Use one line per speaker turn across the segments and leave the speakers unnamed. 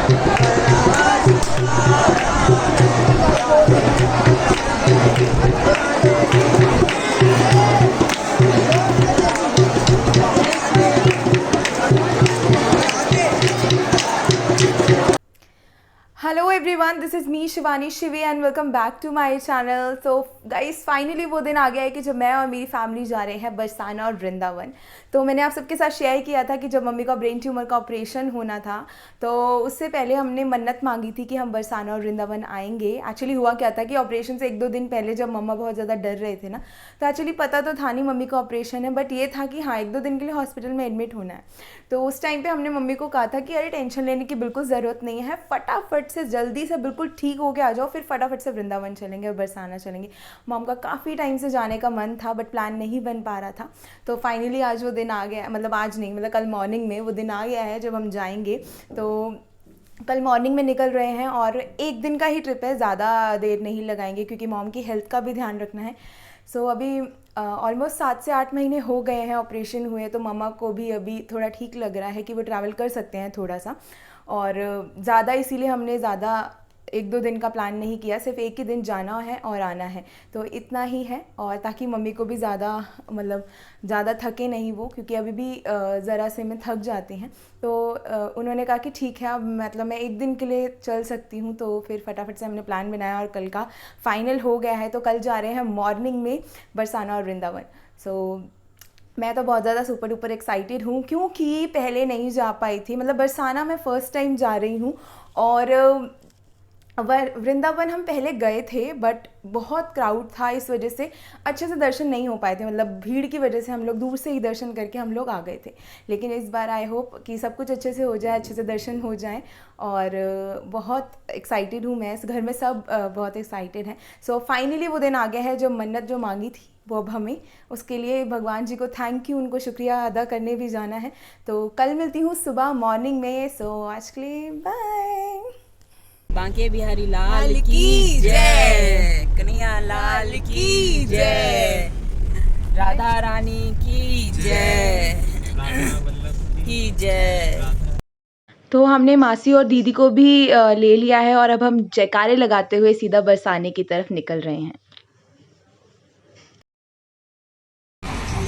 Hello everyone, this is me Shivani Shivi and welcome back to my channel. So guys, finally वो दिन आ गया है कि जब मैं और मेरी फैमिली जा रहे हैं बरसाना और वृंदावन। तो मैंने आप सबके साथ शेयर किया था कि जब मम्मी का ब्रेन ट्यूमर का ऑपरेशन होना था, तो उससे पहले हमने मन्नत मांगी थी कि हम बरसाना और वृंदावन आएंगे। एक्चुअली हुआ क्या था कि ऑपरेशन से 1-2 दिन पहले जब मम्मा बहुत ज़्यादा डर रहे थे ना, तो एक्चुअली पता तो था नहीं मम्मी का ऑपरेशन है, बट ये था कि हाँ 1-2 दिन के लिए हॉस्पिटल में एडमिट होना है। तो उस टाइम पे हमने मम्मी को कहा था कि अरे टेंशन लेने की बिल्कुल ज़रूरत नहीं है, फटाफट से जल्दी से बिल्कुल ठीक हो के आ जाओ, फिर फटाफट से वृंदावन चलेंगे और बरसाना चलेंगे। मॉम का काफ़ी टाइम से जाने का मन था, बट प्लान नहीं बन पा रहा था। तो फाइनली आज वो दिन आ गया, मतलब आज नहीं, मतलब कल मॉर्निंग में वो दिन आ गया है जब हम जाएंगे। तो कल मॉर्निंग में निकल रहे हैं और एक दिन का ही ट्रिप है, ज़्यादा देर नहीं लगाएंगे क्योंकि मॉम की हेल्थ का भी ध्यान रखना है। सो अभी ऑलमोस्ट 7 से 8 महीने हो गए हैं ऑपरेशन हुए, तो मम्मा को भी अभी थोड़ा ठीक लग रहा है कि वो ट्रैवल कर सकते हैं थोड़ा सा। और ज़्यादा इसीलिए हमने ज़्यादा 1-2 दिन का प्लान नहीं किया, सिर्फ एक ही दिन जाना है और आना है, तो इतना ही है। और ताकि मम्मी को भी ज़्यादा मतलब ज़्यादा थके नहीं वो, क्योंकि अभी भी ज़रा से में थक जाते हैं। तो उन्होंने कहा कि ठीक है, अब मतलब मैं एक दिन के लिए चल सकती हूँ। तो फिर फटाफट से हमने प्लान बनाया और कल का फाइनल हो गया है। तो कल जा रहे हैं मॉर्निंग में बरसाना और वृंदावन। सो मैं तो बहुत ज़्यादा सुपर डुपर एक्साइटेड हूँ, क्योंकि पहले नहीं जा पाई थी, मतलब बरसाना मैं फ़र्स्ट टाइम जा रही हूँ। और वृंदावन हम पहले गए थे, बट बहुत क्राउड था, इस वजह से अच्छे से दर्शन नहीं हो पाए थे, मतलब भीड़ की वजह से हम लोग दूर से ही दर्शन करके हम लोग आ गए थे। लेकिन इस बार आई होप कि सब कुछ अच्छे से हो जाए, अच्छे से दर्शन हो जाए। और बहुत एक्साइटेड हूँ मैं, इस घर में सब बहुत एक्साइटेड हैं। सो फाइनली वो दिन आ गया है जो मन्नत जो मांगी थी वो अब हमें, उसके लिए भगवान जी को थैंक यू, उनको शुक्रिया अदा करने भी जाना है। तो कल मिलती हूँ सुबह मॉर्निंग में। सो आज के लिए बाय।
बांके बिहारी लाल की जय, कन्हैया लाल की जय, राधा रानी की जय की जय।
तो हमने मासी और दीदी को भी ले लिया है और अब हम जयकारे लगाते हुए सीधा बरसाने की तरफ निकल रहे हैं।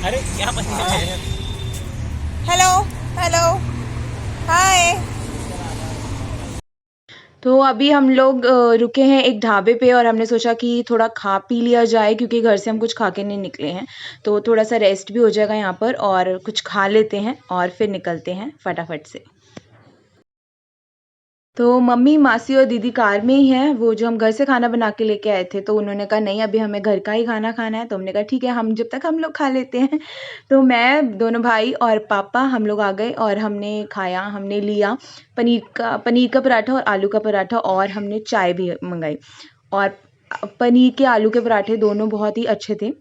अरे क्या
हेलो हेलो हाय। तो अभी हम लोग रुके हैं एक ढाबे पे और हमने सोचा कि थोड़ा खा पी लिया जाए, क्योंकि घर से हम कुछ खा के नहीं निकले हैं। तो थोड़ा सा रेस्ट भी हो जाएगा यहाँ पर और कुछ खा लेते हैं और फिर निकलते हैं फटाफट से। तो मम्मी, मासी और दीदी कार में ही हैं, वो जो हम घर से खाना बना के लेके आए थे, तो उन्होंने कहा नहीं अभी हमें घर का ही खाना खाना है। तो हमने कहा ठीक है, हम जब तक हम लोग खा लेते हैं। तो मैं, दोनों भाई और पापा हम लोग आ गए और हमने खाया, हमने लिया पनीर का पराठा और आलू का पराठा, और हमने चाय भी मंगाई। और पनीर के आलू के पराठे दोनों बहुत ही अच्छे थे।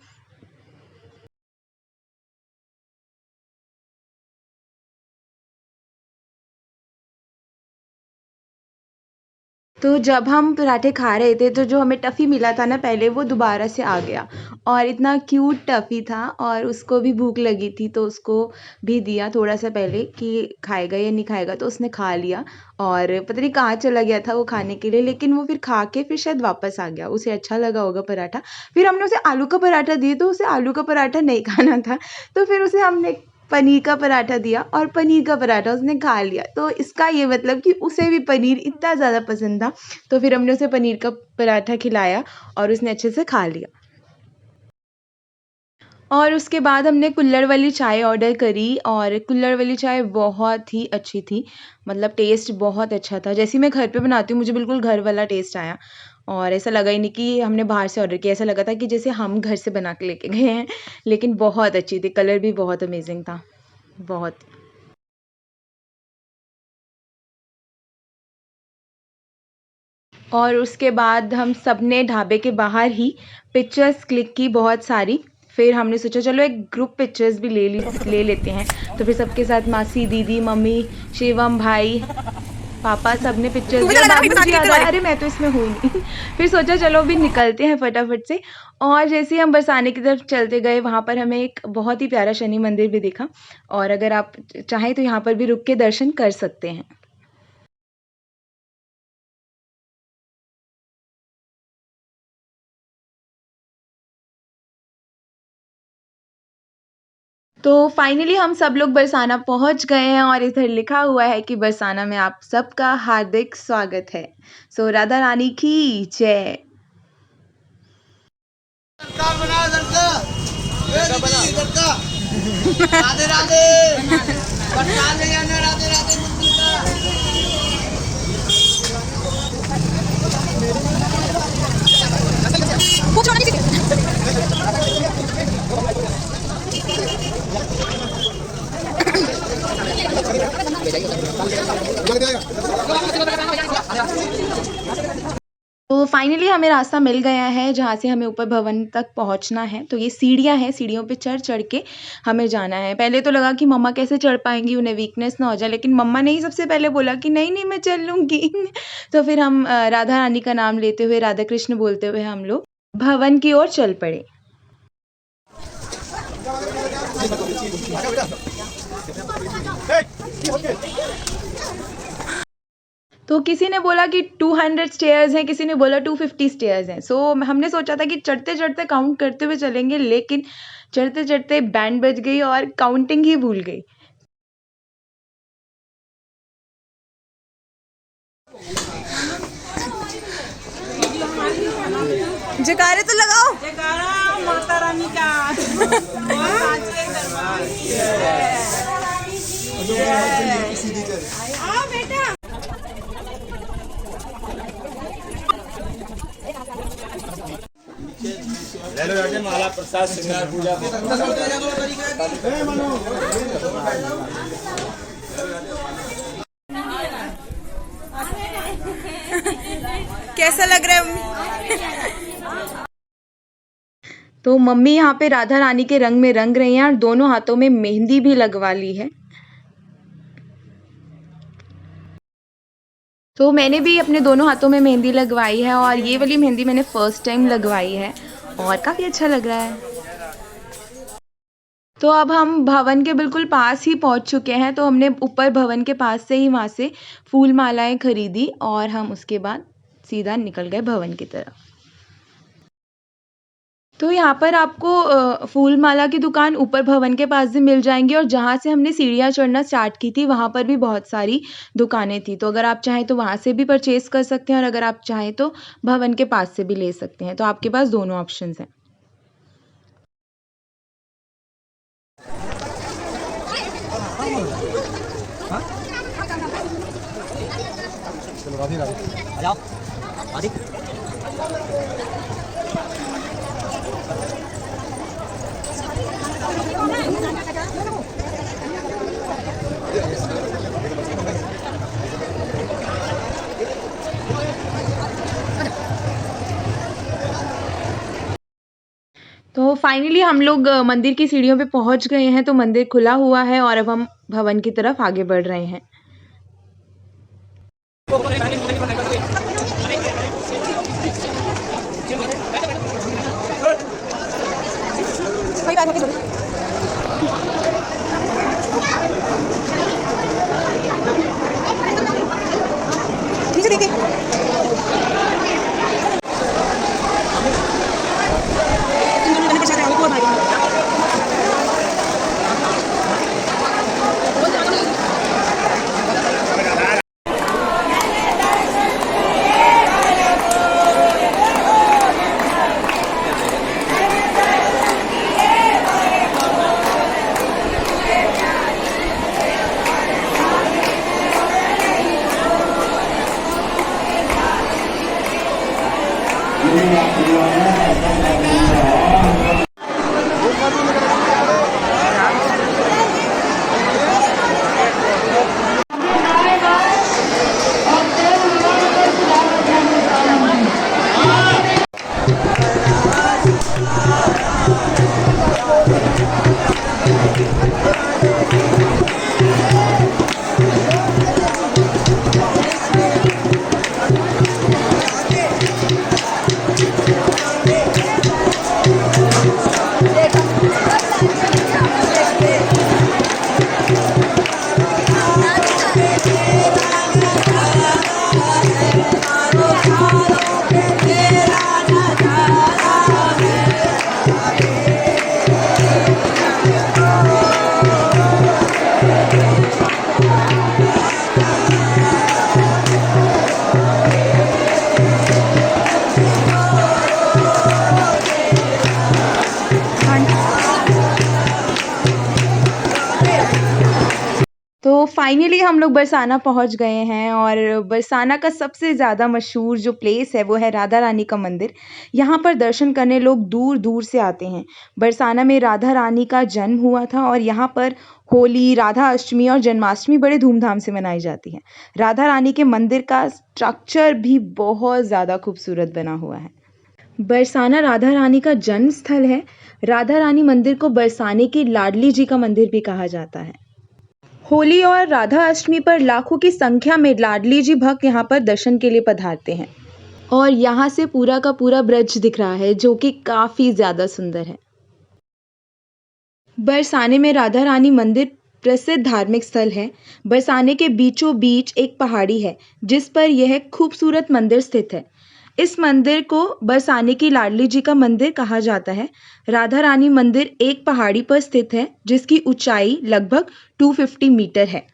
तो जब हम पराठे खा रहे थे, तो जो हमें टफ़ी मिला था ना पहले, वो दोबारा से आ गया और इतना क्यूट टफ़ी था, और उसको भी भूख लगी थी, तो उसको भी दिया थोड़ा सा पहले कि खाएगा या नहीं खाएगा। तो उसने खा लिया और पता नहीं कहाँ चला गया था वो खाने के लिए, लेकिन वो फिर खा के फिर शायद वापस आ गया, उसे अच्छा लगा होगा पराठा। फिर हमने उसे आलू का पराठा दिए, तो उसे आलू का पराठा नहीं खाना था, तो फिर उसे हमने पनीर का पराठा दिया और पनीर का पराठा उसने खा लिया। तो इसका ये मतलब कि उसे भी पनीर इतना ज़्यादा पसंद था, तो फिर हमने उसे पनीर का पराठा खिलाया और उसने अच्छे से खा लिया। और उसके बाद हमने कुल्हड़ वाली चाय ऑर्डर करी, और कुल्हड़ वाली चाय बहुत ही अच्छी थी, मतलब टेस्ट बहुत अच्छा था। जैसे मैं घर पे बनाती हूँ, मुझे बिल्कुल घर वाला टेस्ट आया, और ऐसा लगा ही नहीं कि हमने बाहर से ऑर्डर किया, ऐसा लगा था कि जैसे हम घर से बना के लेके गए हैं। लेकिन बहुत अच्छी थी, कलर भी बहुत अमेजिंग था, बहुत। और उसके बाद हम सब ने ढाबे के बाहर ही पिक्चर्स क्लिक की बहुत सारी। फिर हमने सोचा चलो एक ग्रुप पिक्चर्स भी ले लेते हैं। तो फिर सबके साथ मासी, दीदी, मम्मी, शिवम भाई, पापा, सब ने पिक्चर्स ली। बाद में मुझे याद आया अरे मैं तो इसमें हुई नहीं। फिर सोचा चलो अभी निकलते हैं फटाफट से। और जैसे ही हम बरसाने की तरफ चलते गए, वहाँ पर हमें एक बहुत ही प्यारा शनि मंदिर भी दिखा, और अगर आप चाहें तो यहाँ पर भी रुक के दर्शन कर सकते हैं। तो फाइनली हम सब लोग बरसाना पहुंच गए हैं और इधर लिखा हुआ है कि बरसाना में आप सबका हार्दिक स्वागत है। सो राधा रानी की जय।
राधे राधे राधे राधे
तो फाइनली हमें रास्ता मिल गया है जहाँ से हमें ऊपर भवन तक पहुँचना है। तो ये सीढ़ियाँ हैं, सीढ़ियों पे चढ़ चढ़ के हमें जाना है। पहले तो लगा कि मम्मा कैसे चढ़ पाएंगी, उन्हें वीकनेस ना हो जाए, लेकिन मम्मा ने ही सबसे पहले बोला कि नहीं नहीं मैं चल लूँगी। तो फिर हम राधा रानी का नाम लेते हुए, राधा कृष्ण बोलते हुए हम लोग भवन की ओर चल पड़े। तो किसी ने बोला कि 200 स्टेयर्स हैं, किसी ने बोला 250 स्टेयर्स हैं। सो हमने सोचा था कि चढ़ते चढ़ते काउंट करते हुए चलेंगे, लेकिन चढ़ते चढ़ते बैंड बज गई और काउंटिंग ही भूल गई। जयकारे तो लगाओ।
जयकारा माता रानी का। आओ बेटा।
माला प्रसाद श्रृंगार पूजा
कैसा लग रहा है मम्मी? तो मम्मी यहाँ पे राधा रानी के रंग में रंग रही हैं और दोनों हाथों में मेहंदी भी लगवा ली है। तो मैंने भी अपने दोनों हाथों में मेहंदी लगवाई है और ये वाली मेहंदी मैंने फर्स्ट टाइम लगवाई है और काफ़ी अच्छा लग रहा है। तो अब हम भवन के बिल्कुल पास ही पहुंच चुके हैं। तो हमने ऊपर भवन के पास से ही वहाँ से फूल मालाएं खरीदी और हम उसके बाद सीधा निकल गए भवन की तरफ। तो यहाँ पर आपको फूल माला की दुकान ऊपर भवन के पास भी मिल जाएंगी और जहाँ से हमने सीढ़ियाँ चढ़ना स्टार्ट की थी वहाँ पर भी बहुत सारी दुकानें थी। तो अगर आप चाहें तो वहाँ से भी परचेज कर सकते हैं और अगर आप चाहें तो भवन के पास से भी ले सकते हैं। तो आपके पास दोनों ऑप्शंस हैं। तो फाइनली हम लोग मंदिर की सीढ़ियों पे पहुंच गए हैं। तो मंदिर खुला हुआ है और अब हम भवन की तरफ आगे बढ़ रहे हैं। फाइनली हम लोग बरसाना पहुंच गए हैं और बरसाना का सबसे ज़्यादा मशहूर जो प्लेस है वो है राधा रानी का मंदिर। यहाँ पर दर्शन करने लोग दूर दूर से आते हैं। बरसाना में राधा रानी का जन्म हुआ था और यहाँ पर होली, राधा अष्टमी और जन्माष्टमी बड़े धूमधाम से मनाई जाती है। राधा रानी के मंदिर का स्ट्रक्चर भी बहुत ज़्यादा खूबसूरत बना हुआ है। बरसाना राधा रानी का जन्म स्थल है। राधा रानी मंदिर को बरसाने की लाडली जी का मंदिर भी कहा जाता है। होली और राधा अष्टमी पर लाखों की संख्या में लाडली जी भक्त यहाँ पर दर्शन के लिए पधारते हैं और यहाँ से पूरा का पूरा ब्रज दिख रहा है जो कि काफ़ी ज़्यादा सुंदर है। बरसाने में राधा रानी मंदिर प्रसिद्ध धार्मिक स्थल है। बरसाने के बीचों बीच एक पहाड़ी है जिस पर यह खूबसूरत मंदिर स्थित है। इस मंदिर को बरसाने की लाडली जी का मंदिर कहा जाता है। राधा रानी मंदिर एक पहाड़ी पर स्थित है जिसकी ऊंचाई लगभग 250 मीटर है।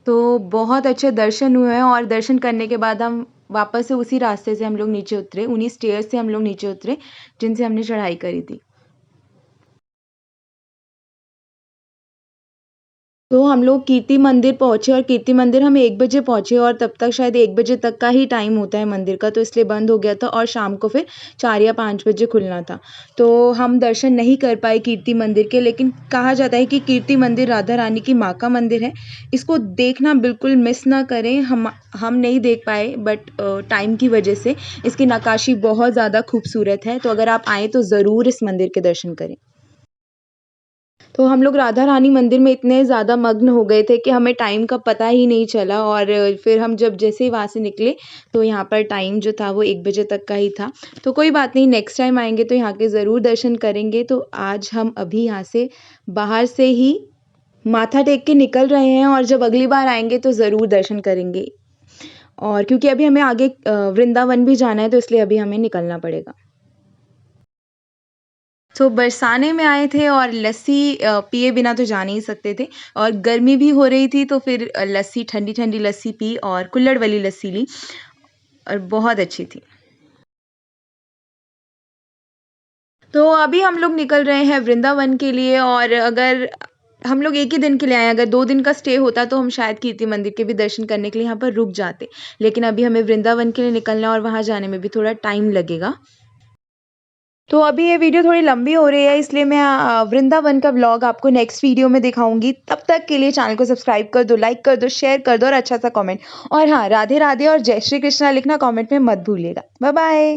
तो बहुत अच्छे दर्शन हुए हैं और दर्शन करने के बाद हम वापस से उसी रास्ते से हम लोग नीचे उतरे, उन्हीं स्टेयर्स से हम लोग नीचे उतरे जिनसे हमने चढ़ाई करी थी। तो हम लोग कीर्ति मंदिर पहुँचे और कीर्ति मंदिर हम 1 बजे पहुँचे और तब तक शायद 1 बजे तक का ही टाइम होता है मंदिर का, तो इसलिए बंद हो गया था और शाम को फिर 4 या 5 बजे खुलना था। तो हम दर्शन नहीं कर पाए कीर्ति मंदिर के, लेकिन कहा जाता है कि कीर्ति मंदिर राधा रानी की माँ का मंदिर है। इसको देखना बिल्कुल मिस ना करें। हम नहीं देख पाए बट टाइम की वजह से। इसकी नक्काशी बहुत ज़्यादा खूबसूरत है, तो अगर आप आएँ तो ज़रूर इस मंदिर के दर्शन करें। तो हम लोग राधा रानी मंदिर में इतने ज़्यादा मग्न हो गए थे कि हमें टाइम का पता ही नहीं चला और फिर हम जब जैसे ही वहाँ से निकले तो यहाँ पर टाइम जो था वो 1 बजे तक का ही था। तो कोई बात नहीं, नेक्स्ट टाइम आएँगे तो यहाँ के ज़रूर दर्शन करेंगे। तो आज हम अभी यहाँ से बाहर से ही माथा टेक के निकल रहे हैं और जब अगली बार आएँगे तो ज़रूर दर्शन करेंगे। और क्योंकि अभी हमें आगे वृंदावन भी जाना है तो इसलिए अभी हमें निकलना पड़ेगा। तो बरसाने में आए थे और लस्सी पिए बिना तो जा नहीं सकते थे और गर्मी भी हो रही थी, तो फिर लस्सी, ठंडी ठंडी लस्सी पी और कुल्हड़ वाली लस्सी ली और बहुत अच्छी थी। तो अभी हम लोग निकल रहे हैं वृंदावन के लिए और अगर हम लोग 1 ही दिन के लिए आए, अगर 2 दिन का स्टे होता तो हम शायद कीर्ति मंदिर के भी दर्शन करने के लिए यहाँ पर रुक जाते। लेकिन अभी हमें वृंदावन के लिए निकलना है और वहाँ जाने में भी थोड़ा टाइम लगेगा। तो अभी ये वीडियो थोड़ी लंबी हो रही है, इसलिए मैं वृंदावन का व्लॉग आपको नेक्स्ट वीडियो में दिखाऊंगी। तब तक के लिए चैनल को सब्सक्राइब कर दो, लाइक कर दो, शेयर कर दो और अच्छा सा कमेंट। और हाँ, राधे राधे और जय श्री कृष्णा लिखना कमेंट में मत भूलिएगा। Bye bye.